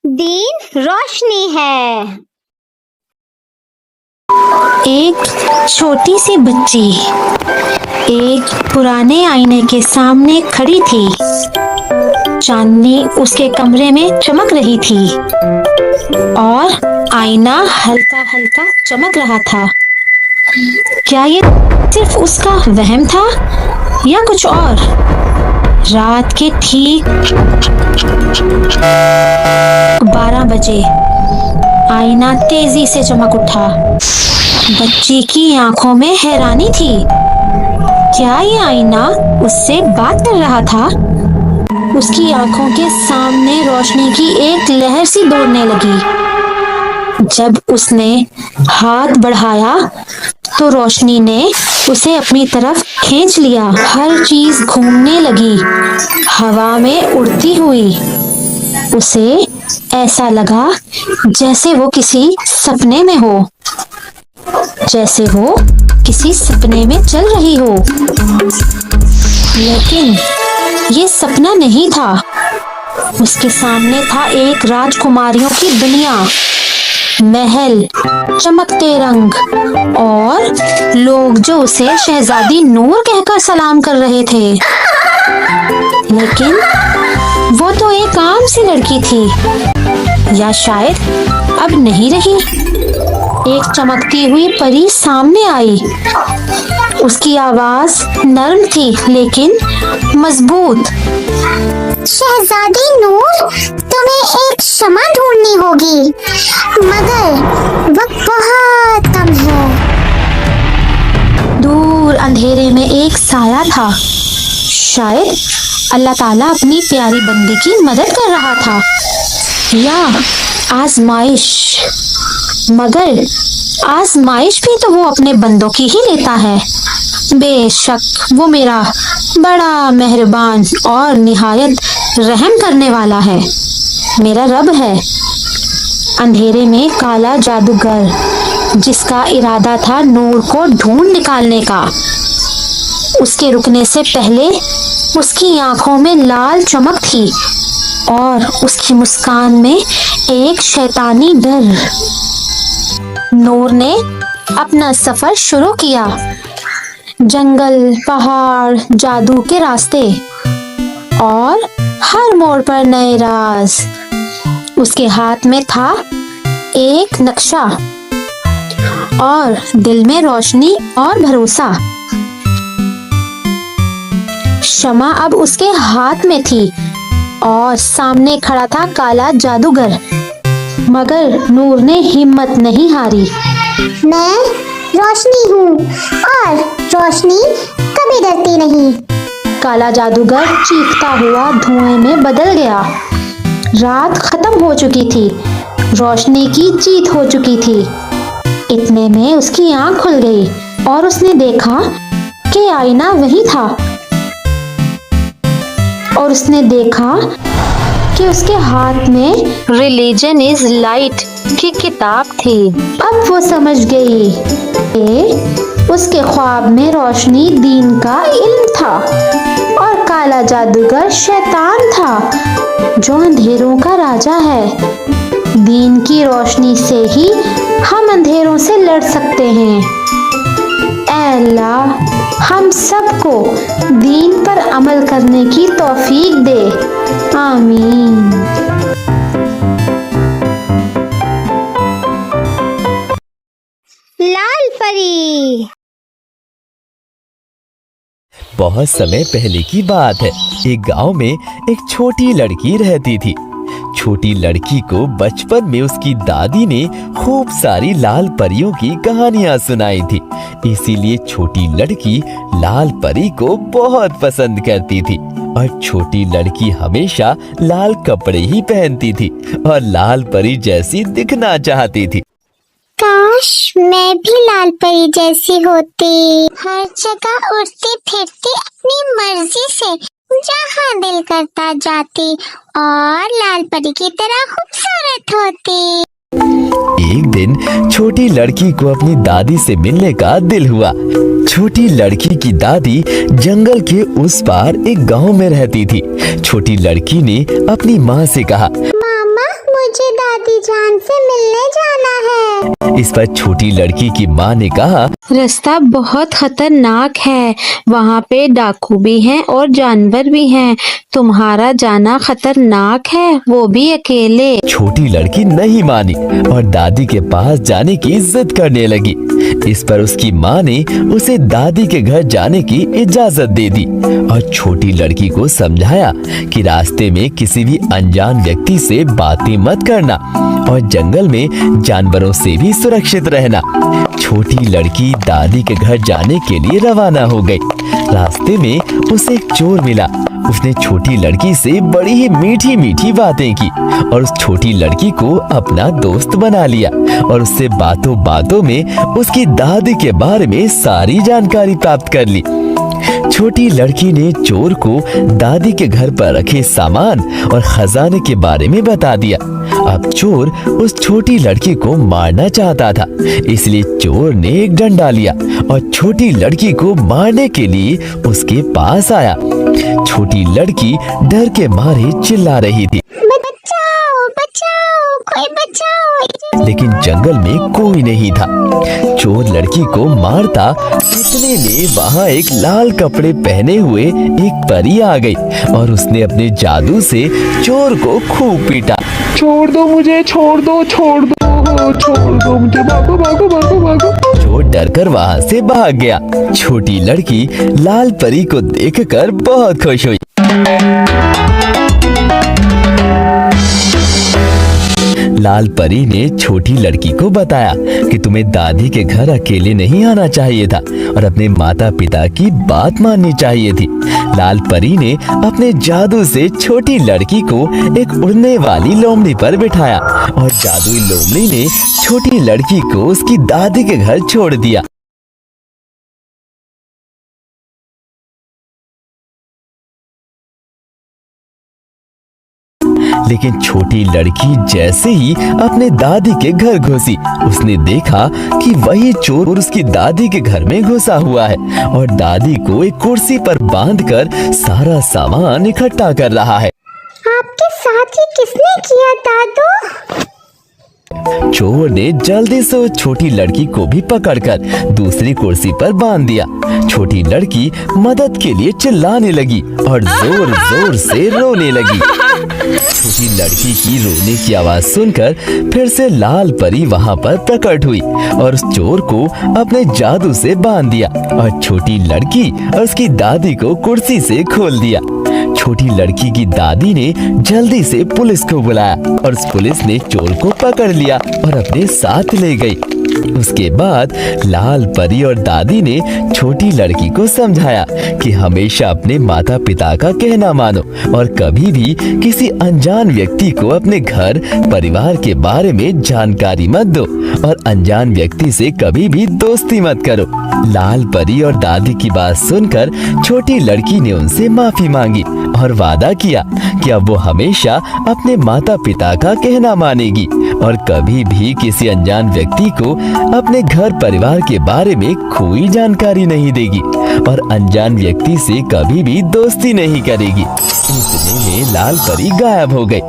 दिन रोशनी है। एक छोटी सी बच्ची एक पुराने आईने के सामने खड़ी थी। चांदनी उसके कमरे में चमक रही थी और आईना हल्का हल्का चमक रहा था। क्या ये सिर्फ उसका वहम था या कुछ और? रात के ठीक 12 बजे आईना तेजी से चमक उठा। बच्ची की आंखों में हैरानी थी। क्या ये आईना उससे बात कर रहा था? उसकी आंखों के सामने रोशनी की एक लहर सी दौड़ने लगी। जब उसने हाथ बढ़ाया तो रोशनी ने उसे अपनी तरफ खींच लिया। हर चीज घूमने लगी, हवा में उड़ती हुई। उसे ऐसा लगा जैसे वो किसी सपने में हो, जैसे वो किसी सपने में चल रही हो। लेकिन ये सपना नहीं था। उसके सामने था एक राजकुमारियों की दुनिया, महल, चमकते रंग और लोग जो उसे शहजादी नूर कहकर सलाम कर रहे थे। लेकिन वो तो एक आम सी लड़की थी, या शायद अब नहीं रही। एक चमकती हुई परी सामने आई। उसकी आवाज नर्म थी लेकिन मजबूत। शहजादी नूर, तुम्हें एक क्षमा ढूंढनी होगी, मगर वक्त बहुत कम है। दूर अंधेरे में एक साया था। शायद अल्लाह ताला अपनी प्यारी बंदे की मदद कर रहा था, या आजमाइश। मगर आजमाइश भी तो वो अपने बंदों की ही लेता है। बेशक वो मेरा बड़ा मेहरबान और निहायत रहम करने वाला है, मेरा रब है। अंधेरे में काला जादूगर, जिसका इरादा था नूर को ढूंढ निकालने का। उसके रुकने से पहले उसकी आंखों में लाल चमक थी और उसकी मुस्कान में एक शैतानी डर। नूर ने अपना सफर शुरू किया। जंगल, पहाड़, जादू के रास्ते और हर मोड़ पर नए राज। उसके हाथ में था एक नक्शा और दिल में रोशनी और भरोसा। शमा अब उसके हाथ में थी और सामने खड़ा था काला जादूगर। मगर नूर ने हिम्मत नहीं हारी। मैं रोशनी हूँ और रोशनी कभी डरती नहीं। काला जादूगर चीखता हुआ धुएं में बदल गया। रात खत्म हो चुकी थी, रोशनी की जीत हो चुकी थी। इतने में उसकी आंख खुल गई और उसने देखा कि आईना वही था, और उसने देखा कि उसके हाथ में रिलीजन इज लाइट की किताब थी। अब वो समझ गई कि उसके ख्वाब में रोशनी दीन का इल्म था और काला जादूगर शैतान था जो अंधेरों का राजा है। दीन की रोशनी से ही हम अंधेरों से लड़ सकते हैं। ऐ अल्लाह, हम सबको दीन पर अमल करने की तौफीक दे। आमीन। लाल परी। बहुत समय पहले की बात है। एक गांव में एक छोटी लड़की रहती थी। छोटी लड़की को बचपन में उसकी दादी ने खूब सारी लाल परियों की कहानियां सुनाई थी। इसीलिए छोटी लड़की लाल परी को बहुत पसंद करती थी और छोटी लड़की हमेशा लाल कपड़े ही पहनती थी और लाल परी जैसी दिखना चाहती थी। काश मैं भी लाल परी जैसी होती, हर जगह उड़ती फिरती अपनी मर्जी से जहाँ दिल करता जाती और लाल परी की तरह खूबसूरत होती। एक दिन छोटी लड़की को अपनी दादी से मिलने का दिल हुआ। छोटी लड़की की दादी जंगल के उस पार एक गांव में रहती थी। छोटी लड़की ने अपनी माँ से कहा, मामा, मुझे दादी जान से मिलने जाना है। इस पर छोटी लड़की की माँ ने कहा, रास्ता बहुत खतरनाक है, वहाँ पे डाकू भी हैं और जानवर भी हैं। तुम्हारा जाना खतरनाक है, वो भी अकेले। छोटी लड़की नहीं मानी और दादी के पास जाने की जिद करने लगी। इस पर उसकी माँ ने उसे दादी के घर जाने की इजाजत दे दी और छोटी लड़की को समझाया कि रास्ते में किसी भी अनजान व्यक्ति से बातें मत करना और जंगल में जानवरों से भी सुरक्षित रहना। छोटी लड़की दादी के घर जाने के लिए रवाना हो गई। रास्ते में उसे एक चोर मिला। उसने छोटी लड़की से बड़ी ही मीठी मीठी बातें की और उस छोटी लड़की को अपना दोस्त बना लिया और उससे बातों बातों में उसकी दादी के बारे में सारी जानकारी प्राप्त कर ली। छोटी लड़की ने चोर को दादी के घर पर रखे सामान और खजाने के बारे में बता दिया। अब चोर उस छोटी लड़की को मारना चाहता था, इसलिए चोर ने एक डंडा लिया और छोटी लड़की को मारने के लिए उसके पास आया। छोटी लड़की डर के मारे चिल्ला रही थी, बचाओ बचाओ, कोई बचाओ। लेकिन जंगल में कोई नहीं था। चोर लड़की को मारता, इतने में वहाँ एक लाल कपड़े पहने हुए एक परी आ गई और उसने अपने जादू से चोर को खूब पीटा। छोड़ दो मुझे, छोड़ दो, छोड़ दो, छोड़ दो मुझे, भागो भागो भागो भागो। चोर डरकर वहाँ से भाग गया। छोटी लड़की लाल परी को देखकर बहुत खुश हुई। लाल परी ने छोटी लड़की को बताया कि तुम्हें दादी के घर अकेले नहीं आना चाहिए था और अपने माता पिता की बात माननी चाहिए थी। लाल परी ने अपने जादू से छोटी लड़की को एक उड़ने वाली लोमड़ी पर बिठाया और जादुई लोमड़ी ने छोटी लड़की को उसकी दादी के घर छोड़ दिया। लेकिन छोटी लड़की जैसे ही अपने दादी के घर घुसी, उसने देखा कि वही चोर उसकी दादी के घर में घुसा हुआ है और दादी को एक कुर्सी पर बांधकर सारा सामान इकट्ठा कर रहा है। आपके साथ ये किसने किया दादू? चोर ने जल्दी से उस छोटी लड़की को भी पकड़कर दूसरी कुर्सी पर बांध दिया। छोटी लड़की मदद के लिए चिल्लाने लगी और जोर जोर से रोने लगी। छोटी लड़की की रोने की आवाज सुनकर फिर से लाल परी वहाँ पर प्रकट हुई और उस चोर को अपने जादू से बांध दिया और छोटी लड़की और उसकी दादी को कुर्सी से खोल दिया। छोटी लड़की की दादी ने जल्दी से पुलिस को बुलाया और उस पुलिस ने चोर को पकड़ लिया और अपने साथ ले गई। उसके बाद लाल परी और दादी ने छोटी लड़की को समझाया कि हमेशा अपने माता पिता का कहना मानो और कभी भी किसी अनजान व्यक्ति को अपने घर परिवार के बारे में जानकारी मत दो और अनजान व्यक्ति से कभी भी दोस्ती मत करो। लाल परी और दादी की बात सुनकर छोटी लड़की ने उनसे माफी मांगी और वादा किया कि अब वो हमेशा अपने माता पिता का कहना मानेगी और कभी भी किसी अनजान व्यक्ति को अपने घर परिवार के बारे में कोई जानकारी नहीं देगी और अनजान व्यक्ति से कभी भी दोस्ती नहीं करेगी। इतने में लाल परी गायब हो गई।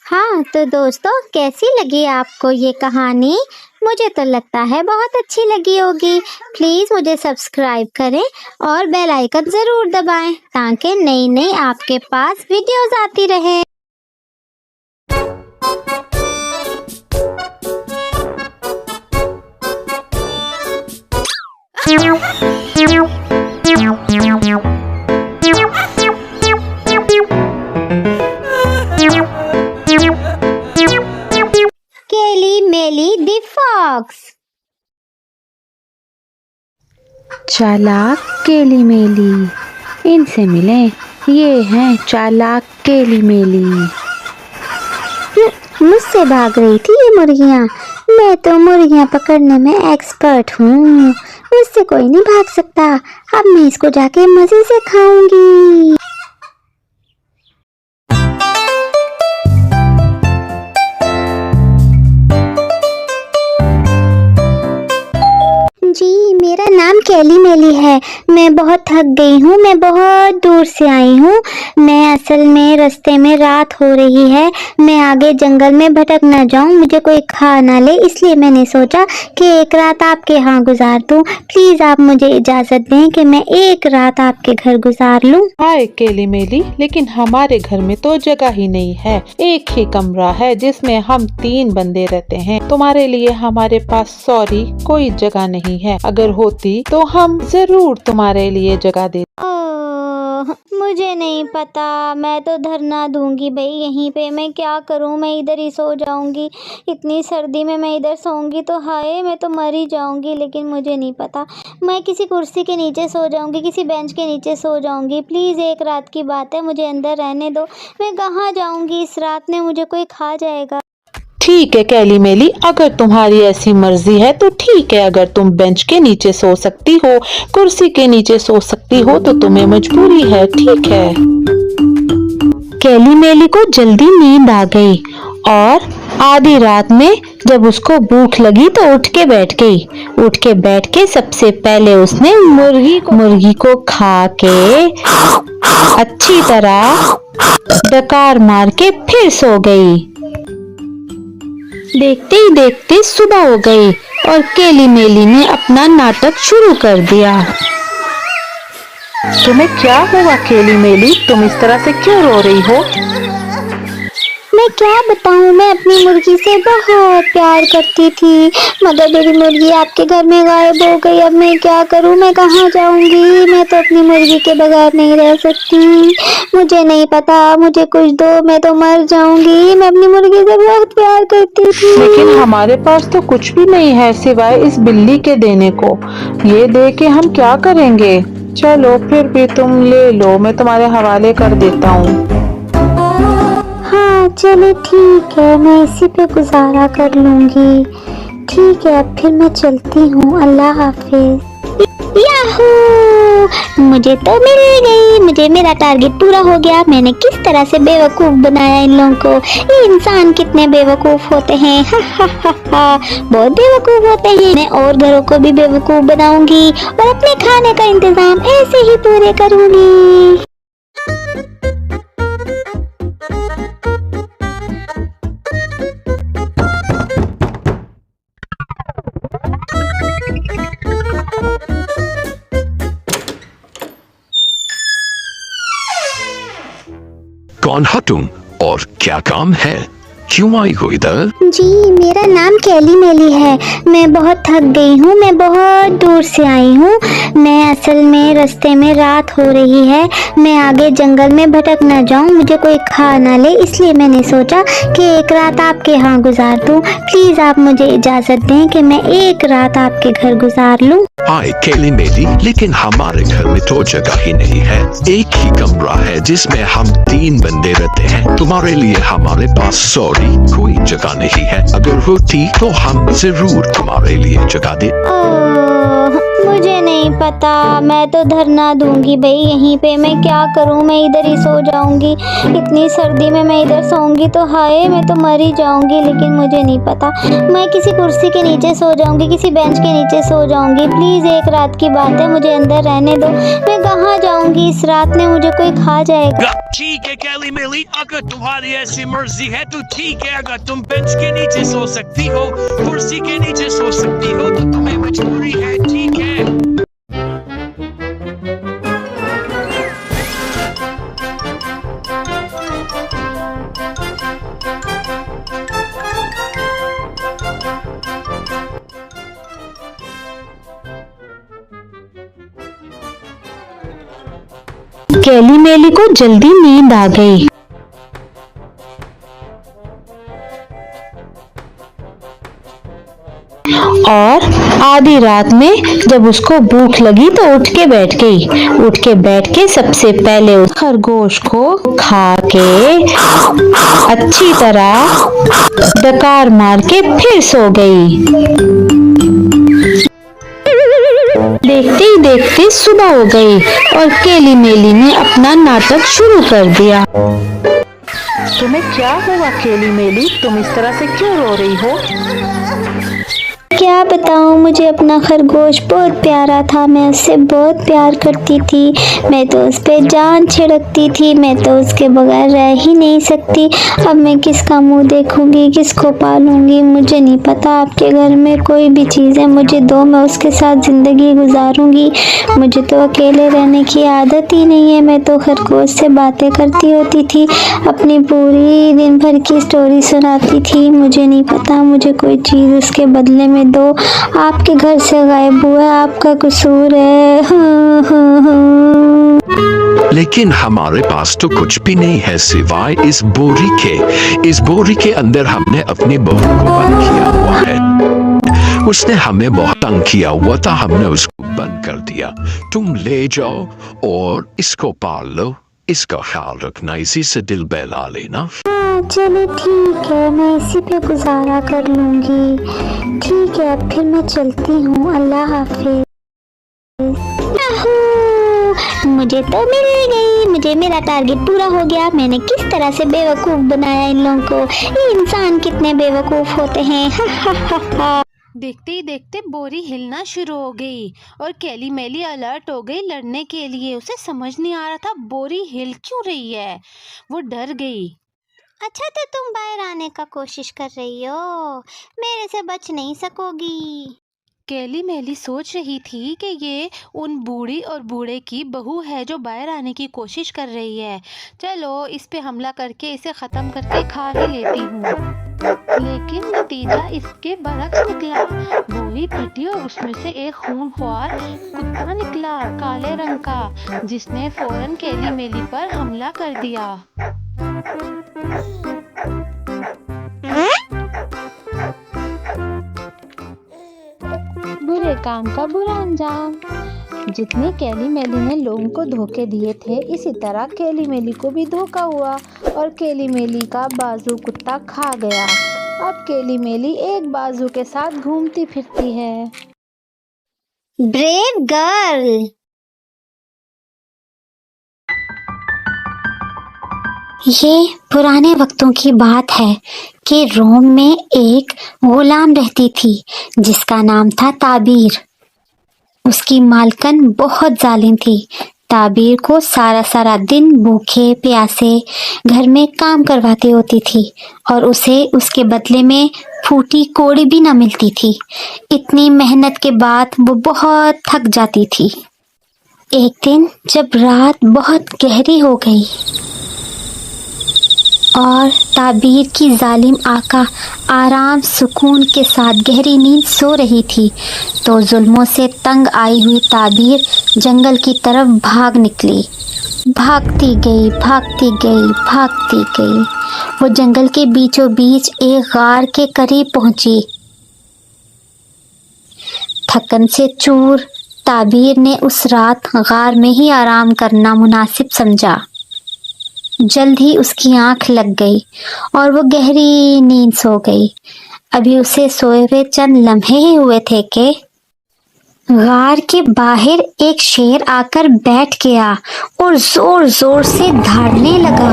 हाँ तो दोस्तों, कैसी लगी आपको ये कहानी? मुझे तो लगता है बहुत अच्छी लगी होगी। प्लीज़ मुझे सब्सक्राइब करें और बेल आइकन ज़रूर दबाएं ताकि नई नई आपके पास वीडियोस आती रहे। केली मेली द फॉक्स। चालाक केली मेली, इनसे मिलें, ये हैं चालाक केली मेली। मुझसे भाग रही थी ये मुर्गियाँ। मैं तो मुर्गियाँ पकड़ने में एक्सपर्ट हूँ, मुझसे कोई नहीं भाग सकता। अब मैं इसको जाके मजे से खाऊंगी। जी, मेरा नाम केली मेली है। मैं बहुत थक गई हूँ, मैं बहुत दूर से आई हूँ। मैं असल में रास्ते में रात हो रही है, मैं आगे जंगल में भटक न जाऊं, मुझे कोई खा ना ले, इसलिए मैंने सोचा कि एक रात आपके यहाँ गुजार दूं। प्लीज आप मुझे इजाजत दें कि मैं एक रात आपके घर गुजार लूं। हाय केली मेली, लेकिन हमारे घर में तो जगह ही नहीं है। एक ही कमरा है जिसमें हम 3 बंदे रहते हैं। तुम्हारे लिए हमारे पास सॉरी कोई जगह नहीं है। अगर होती तो हम जरूर तुम्हारे लिए जगह देते। मुझे नहीं पता, मैं तो धरना दूंगी भाई यहीं पे। मैं क्या करूं, मैं इधर ही सो जाऊंगी। इतनी सर्दी में मैं इधर सोऊंगी तो हाय मैं तो मर ही जाऊंगी। लेकिन मुझे नहीं पता, मैं किसी कुर्सी के नीचे सो जाऊंगी, किसी बेंच के नीचे सो जाऊंगी। प्लीज़ एक रात की बात है, मुझे अंदर रहने दो। मैं कहाँ जाऊंगी, इस रात में मुझे कोई खा जाएगा। ठीक है कैली मेली, अगर तुम्हारी ऐसी मर्जी है तो ठीक है। अगर तुम बेंच के नीचे सो सकती हो, कुर्सी के नीचे सो सकती हो तो तुम्हें मजबूरी है, ठीक है। कैली मेली को जल्दी नींद आ गई और आधी रात में जब उसको भूख लगी तो उठ के बैठ गई। उठ के बैठ के सबसे पहले उसने मुर्गी को खा के अच्छी तरह डकार मार के फिर सो गई। देखते ही देखते सुबह हो गई और केली मेली ने अपना नाटक शुरू कर दिया। तुम्हें क्या हुआ केली मेली, तुम इस तरह से क्यों रो रही हो? मैं क्या बताऊं, मैं अपनी मुर्गी से बहुत प्यार करती थी, मगर मेरी मुर्गी आपके घर में गायब हो गई। अब मैं क्या करूं, मैं कहाँ जाऊंगी? मैं तो अपनी मुर्गी के बगैर नहीं रह सकती। मुझे नहीं पता, मुझे कुछ दो, मैं तो मर जाऊंगी। मैं अपनी मुर्गी से बहुत प्यार करती थी। लेकिन हमारे पास तो कुछ भी नहीं है सिवाय इस बिल्ली के देने को। ये दे के हम क्या करेंगे? चलो फिर भी तुम ले लो, मैं तुम्हारे हवाले कर देता हूँ। हाँ चलो ठीक है, मैं इसी पे गुजारा कर लूंगी। ठीक है, अब फिर मैं चलती हूँ। अल्लाह हाफिज। याहू, मुझे तो मिल गई, मुझे मेरा टारगेट पूरा हो गया। मैंने किस तरह से बेवकूफ बनाया इन लोगों को। ये इंसान कितने बेवकूफ होते हैं, हा हा हा हा, बहुत बेवकूफ होते हैं। मैं और घरों को भी बेवकूफ बनाऊंगी और अपने खाने का इंतजाम ऐसे ही पूरे करूंगी। कौन हो तुम और क्या काम है? क्यों आई हो इधर? जी मेरा नाम कैली मेली है। मैं बहुत थक गई हूँ, मैं बहुत दूर से आई हूँ। मैं असल में रास्ते में रात हो रही है, मैं आगे जंगल में भटक न जाऊँ, मुझे कोई खा ना ले, इसलिए मैंने सोचा कि एक रात आपके यहाँ गुजार दूँ। प्लीज आप मुझे इजाजत दें कि मैं एक रात आपके घर गुजार लूँ। हाय केली मेली, लेकिन हमारे घर में तो जगह ही नहीं है। एक ही कमरा है जिसमें हम 3 बंदे रहते हैं। तुम्हारे लिए हमारे पास सॉरी कोई जगह नहीं है। अगर होती तो हम जरूर तुम्हारे लिए जगह दे। मुझे नहीं पता, मैं तो धरना दूंगी भाई यहीं पे। मैं क्या करूं, मैं इधर ही सो जाऊंगी। इतनी सर्दी में मैं इधर सोऊंगी तो हाय मैं तो मर ही जाऊंगी। लेकिन मुझे नहीं पता, मैं किसी कुर्सी के नीचे सो जाऊंगी, किसी बेंच के नीचे सो जाऊंगी। प्लीज एक रात की बात है, मुझे अंदर रहने दो। मैं कहाँ जाऊंगी, इस रात में मुझे कोई खा जाएगा। ठीक है कैली मेली, अगर तुम्हारी ऐसी मर्जी है तो ठीक है। अगर तुम बेंच के नीचे सो सकती हो, कुर्सी के नीचे सो सकती हो तो तुम्हें मजबूरी है, ठीक है। कैली मेली को जल्दी नींद आ गई और आधी रात में जब उसको भूख लगी तो उठ के बैठ गई। उठ के बैठ के सबसे पहले उस खरगोश को खा के अच्छी तरह डकार मार के फिर सो गई। देखते ही देखते सुबह हो गई और केली मेली ने अपना नाटक शुरू कर दिया। तुम्हें क्या हुआ केली मेली, तुम इस तरह से क्यों रो रही हो? क्या बताऊं, मुझे अपना खरगोश बहुत प्यारा था। मैं उससे बहुत प्यार करती थी। मैं तो उस पे जान छिड़कती थी। मैं तो उसके बगैर रह ही नहीं सकती। अब मैं किसका मुंह देखूंगी, किसको पालूंगी, मुझे नहीं पता। आपके घर में कोई भी चीज़ है मुझे दो, मैं उसके साथ ज़िंदगी गुजारूंगी। मुझे तो अकेले रहने की आदत ही नहीं है। मैं तो खरगोश से बातें करती होती थी, अपनी पूरी दिन भर की स्टोरी सुनाती थी। मुझे नहीं पता, मुझे कोई चीज़ उसके बदले में दो। आपके घर से गायब हुआ, आपका कसूर है। लेकिन हमारे पास तो कुछ भी नहीं है सिवाय इस बोरी के। इस बोरी के अंदर हमने अपनी बहू को बंद किया हुआ है। उसने हमें बहुत तंग किया हुआ था, हमने उसको बंद कर दिया। तुम ले जाओ और इसको पाल लो, इसका ख्याल रखना, इसी से दिल बहला लेना। चलो ठीक है, मैं इसी पे गुजारा कर लूंगी। ठीक है, अब फिर मैं चलती हूँ। अल्लाह हाफिज। मुझे तो मिल गई, मुझे मेरा टारगेट पूरा हो गया। मैंने किस तरह से बेवकूफ बनाया इन लोगों को। ये इंसान कितने बेवकूफ होते हैं। देखते ही देखते बोरी हिलना शुरू हो गई और कैली मैली अलर्ट हो गई लड़ने के लिए। उसे समझ नहीं आ रहा था बोरी हिल क्यों रही है। वो डर गई। अच्छा, तो तुम बाहर आने का कोशिश कर रही हो, मेरे से बच नहीं सकोगी। कैली मैली सोच रही थी कि ये उन बूढ़ी और बूढ़े की बहू है जो बाहर आने की कोशिश कर रही है। चलो इस पे हमला करके इसे ख़त्म करके खा ही लेती हूँ। लेकिन नतीजा इसके बरक्स निकला। बोरी फटी और उसमें से एक खूंखार कुत्ता निकला काले रंग का, जिसने फौरन कैली मैली पर हमला कर दिया। बुरे काम का बुरा अंजाम। जितने कैली मैली ने लोगों को धोखे दिए थे, इसी तरह कैली मैली को भी धोखा हुआ और कैली मैली का बाजू कुत्ता खा गया। अब कैली मैली एक बाजू के साथ घूमती फिरती है। Brave girl. ये पुराने वक्तों की बात है कि रोम में एक गुलाम रहती थी जिसका नाम था ताबीर। उसकी मालकन बहुत जालिम थी। ताबीर को सारा सारा दिन भूखे प्यासे घर में काम करवाती होती थी और उसे उसके बदले में फूटी कोड़ी भी ना मिलती थी। इतनी मेहनत के बाद वो बहुत थक जाती थी। एक दिन जब रात बहुत गहरी हो गई और ताबीर की जालिम आका आराम सुकून के साथ गहरी नींद सो रही थी, तो जुल्मों से तंग आई हुई ताबीर जंगल की तरफ भाग निकली। भागती गई, भागती गई, भागती गई। वो जंगल के बीचों बीच एक गार के करीब पहुंची। थकन से चूर ताबीर ने उस रात गार में ही आराम करना मुनासिब समझा। जल्द ही उसकी आंख लग गई और वो गहरी नींद सो गई। अभी उसे सोए हुए चंद लम्हे ही हुए थे कि गार के बाहर एक शेर आकर बैठ गया और जोर जोर से दहाड़ने लगा।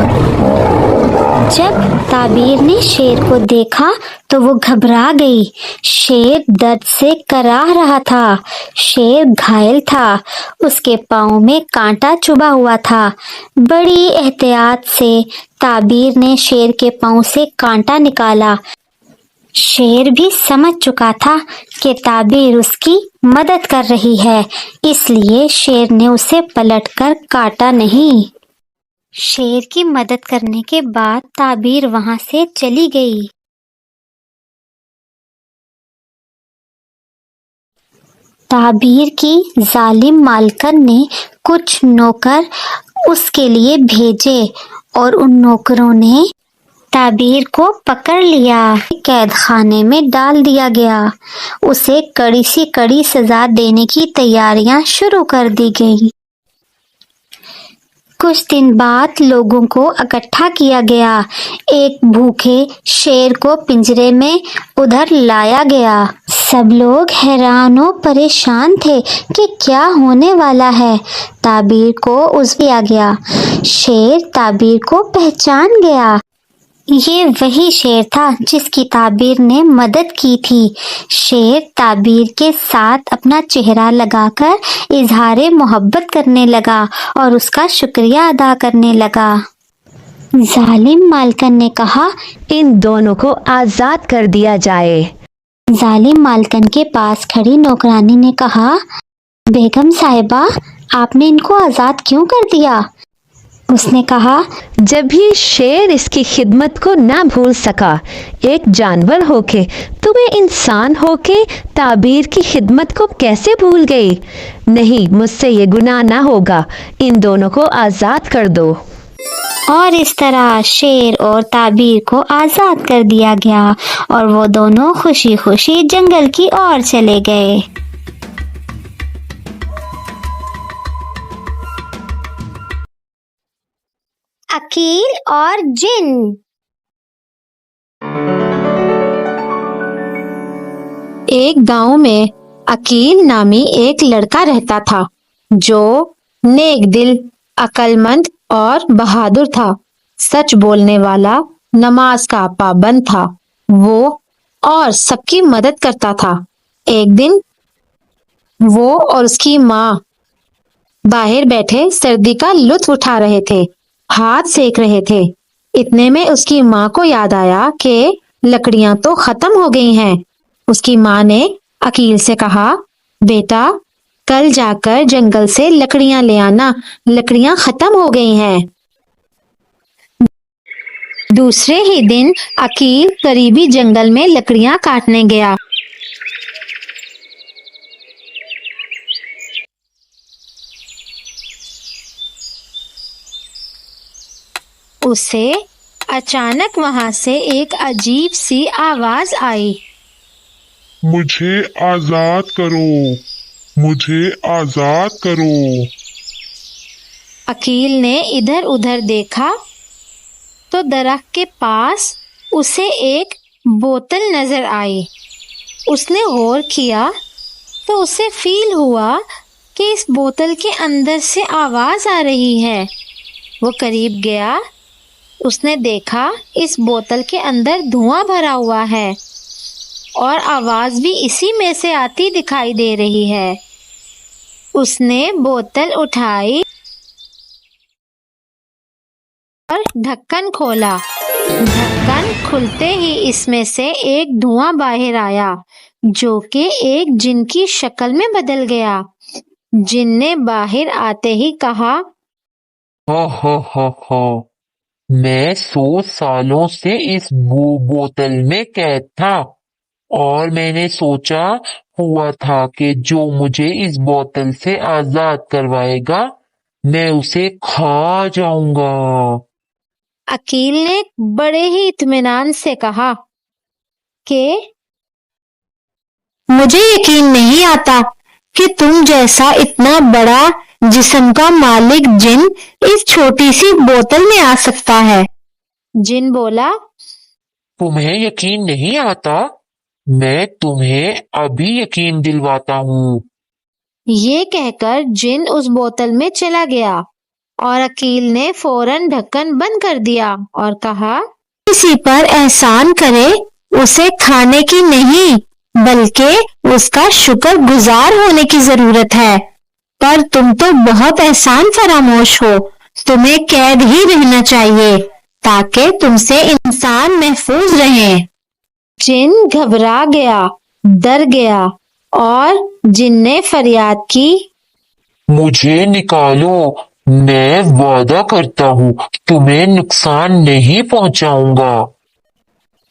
जब ताबीर ने शेर को देखा तो वो घबरा गई। शेर दर्द से कराह रहा था। शेर घायल था। उसके पाँव में कांटा चुभा हुआ था। बड़ी एहतियात से ताबीर ने शेर के पाँव से कांटा निकाला। शेर भी समझ चुका था कि ताबीर उसकी मदद कर रही है, इसलिए शेर ने उसे पलटकर काटा नहीं। शेर की मदद करने के बाद ताबीर वहां से चली गई। ताबीर की जालिम मालकन ने कुछ नौकर उसके लिए भेजे और उन नौकरों ने ताबीर को पकड़ लिया। कैद खाने में डाल दिया गया। उसे कड़ी से कड़ी सजा देने की तैयारियां शुरू कर दी गई। कुछ दिन बाद लोगों को इकट्ठा किया गया। एक भूखे शेर को पिंजरे में उधर लाया गया। सब लोग हैरान और परेशान थे कि क्या होने वाला है। ताबीर को उस दिया गया। शेर ताबीर को पहचान गया। ये वही शेर था जिसकी ताबीर ने मदद की थी। शेर ताबीर के साथ अपना चेहरा लगाकर इजहार मोहब्बत करने लगा और उसका शुक्रिया अदा करने लगा। जालिम मालकन ने कहा, इन दोनों को आजाद कर दिया जाए। जालिम मालकन के पास खड़ी नौकरानी ने कहा, बेगम साहिबा, आपने इनको आजाद क्यों कर दिया? उसने कहा, जब भी शेर इसकी खिदमत को ना भूल सका, एक जानवर होके तुम्हें इंसान होके ताबीर की खिदमत को कैसे भूल गई? नहीं, मुझसे ये गुनाह ना होगा। इन दोनों को आजाद कर दो। और इस तरह शेर और ताबीर को आजाद कर दिया गया और वो दोनों खुशी खुशी जंगल की ओर चले गए। अकील और जिन। एक गांव में अकील नामी एक लड़का रहता था जो नेक दिल, अक्लमंद और बहादुर था। सच बोलने वाला, नमाज का पाबंद था वो और सबकी मदद करता था। एक दिन वो और उसकी माँ बाहर बैठे सर्दी का लुत्फ उठा रहे थे, हाथ सेक रहे थे। इतने में उसकी माँ को याद आया कि लकड़ियां तो खत्म हो गई हैं। उसकी माँ ने अकील से कहा, बेटा, कल जाकर जंगल से लकड़ियां ले आना, लकड़ियां खत्म हो गई हैं। दूसरे ही दिन अकील करीबी जंगल में लकड़ियां काटने गया। उसे अचानक वहां से एक अजीब सी आवाज आई, मुझे आजाद करो, मुझे आजाद करो। अकील ने इधर उधर देखा तो दरख्त के पास उसे एक बोतल नजर आई। उसने गौर किया तो उसे फील हुआ कि इस बोतल के अंदर से आवाज आ रही है। वो करीब गया, उसने देखा इस बोतल के अंदर धुआं भरा हुआ है और आवाज भी इसी में से आती दिखाई दे रही है। उसने बोतल उठाई और ढक्कन खोला। ढक्कन खुलते ही इसमें से एक धुआं बाहर आया जो कि एक जिन की शक्ल में बदल गया। जिन ने बाहर आते ही कहा, हा, मैं 100 सालों से इस बोतल में कैद था और मैंने सोचा हुआ था कि जो मुझे इस बोतल से आजाद करवाएगा मैं उसे खा जाऊंगा। अकील ने बड़े ही इत्मीनान से कहा कि मुझे यकीन नहीं आता कि तुम जैसा इतना बड़ा जिस्म का मालिक जिन इस छोटी सी बोतल में आ सकता है। जिन बोला, तुम्हें यकीन नहीं आता? मैं तुम्हें अभी यकीन दिलवाता हूँ। ये कहकर जिन उस बोतल में चला गया और अकील ने फौरन ढक्कन बंद कर दिया और कहा, किसी पर एहसान करे उसे खाने की नहीं बल्कि उसका शुक्रगुजार होने की जरूरत है। पर तुम तो बहुत एहसान फरामोश हो, तुम्हें कैद ही रहना चाहिए ताकि तुमसे इंसान महफूज रहे। जिन घबरा गया, डर गया और जिन ने फरियाद की, मुझे निकालो, मैं वादा करता हूँ तुम्हें नुकसान नहीं पहुँचाऊंगा।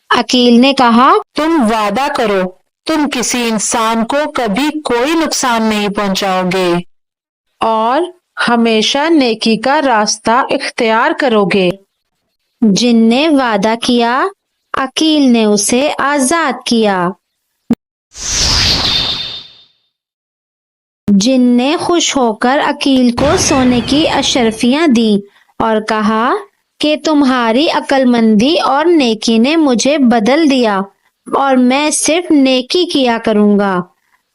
अकील ने कहा, तुम वादा करो तुम किसी इंसान को कभी कोई नुकसान नहीं पहुंचाओगे और हमेशा नेकी का रास्ता इख्तियार करोगे। जिन ने वादा किया, अकील ने उसे आजाद किया। जिन ने खुश होकर अकील को सोने की अशरफियां दी और कहा कि तुम्हारी अक्लमंदी और नेकी ने मुझे बदल दिया और मैं सिर्फ नेकी किया करूंगा।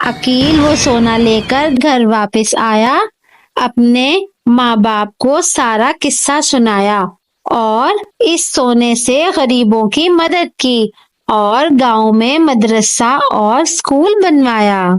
अकील वो सोना लेकर घर वापस आया, अपने माँ बाप को सारा किस्सा सुनाया और इस सोने से गरीबों की मदद की और गांव में मदरसा और स्कूल बनवाया।